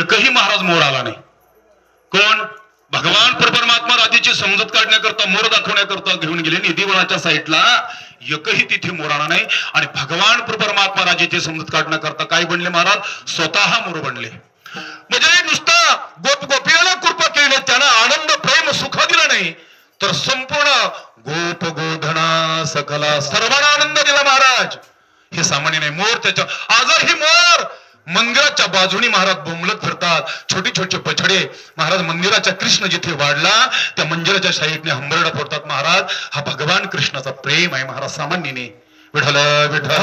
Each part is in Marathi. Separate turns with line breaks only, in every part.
एकही महाराज मोर आला नाही. कोण? भगवान परमात्मा राधेची समजूत काढण्याकरता मोर दाखवण्याकरता घेऊन गेले निधीवनाच्या साईडला. एकही तिथे मोर आला नाही. आणि भगवान परमात्मा राजेची समजूत काढण्याकरता काय बनले महाराज? स्वतः मोर बनले. म्हणजे नुसता गोपीला कृपा केली, त्यांना आनंद प्रेम सुख दिलं नाही, तर संपूर्ण गोप गोधना सकला सर्वांना आनंद दिला महाराज. हे सामान्य नाही. मोर त्याच्या आजही मोर मंदिराच्या बाजूनी महाराज बोंबलत फिरतात. छोटे छोटे बछडे महाराज मंदिराच्या कृष्ण जिथे वाढला त्या मंदिराच्या साईडने हंबरडा फोडतात महाराज. हा भगवान कृष्णाचा प्रेम आहे महाराज, सामान्य नाही. विठ्ठल विठ्ठल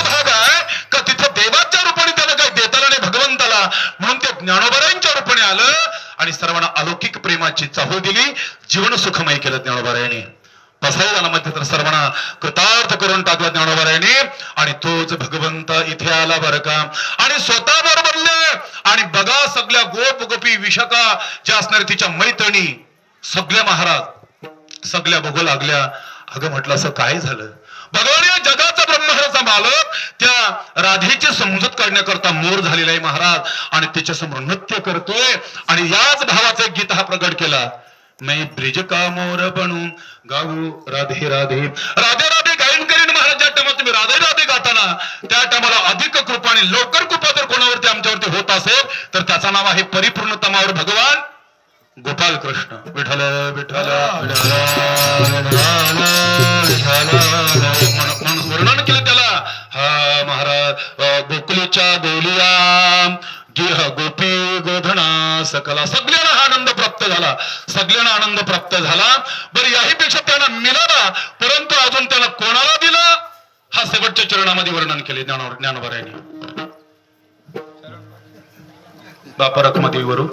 भाग आहे का तिथे देवाच्या रूपाने त्याला काही देताला नाही भगवंताला, म्हणून ते ज्ञानोबारायांच्या रूपाने आलं आणि सर्वांना अलौकिक प्रेमाची चाहूल दिली. जीवन सुखमय केलं ज्ञानोबारायांनी. पसायदानामध्ये तर सर्वांना कृतार्थ करून टाकला ज्ञानोबारायांनी. आणि तोच भगवंत इथे आला बरं का, आणि स्वतः बरोबर बनले. आणि बघा सगळ्या गोप गोपी विशाखा ज्या असणाऱ्या तिच्या मैत्रिणी सगळ्या महाराज सगळ्या बघू लागल्या. अगं म्हटलं असं काय झालं? भगवान या जगाचा ब्रह्मांडाचा मालक त्या राधेची समजूत काढण्याकरता मोर झालेला आहे महाराज. आणि त्याच्यासमोर नृत्य करतोय. आणि याच भावाचा एक गीत हा प्रगट केला. मैं ब्रिज का मोर बनू गाऊ राधे राधे राधे राधे गायन करीन महाराज. ज्या टाइमात तुम्ही राधे राधे गाताना त्या टायमाला अधिक कृपा आणि लवकर कृपा जर कोणावरती आमच्यावरती होत असेल तर त्याचं नाव आहे परिपूर्णतमावर भगवान गोपाल कृष्ण. विठ्ठल विठ्ठल म्हणून वर्णन केलं त्याला. हा महाराज गोकुलीच्या गोलिया गोपी गोधना सकला. सगळ्यांना हा आनंद प्राप्त झाला. सगळ्यांना आनंद प्राप्त झाला. बरं याही पेक्षा त्यांना मिळाला, परंतु अजून त्याला कोणाला दिला हा शेवटच्या चरणामध्ये वर्णन केले ज्ञानोबारायांनी. बापा रखमादेवीवरून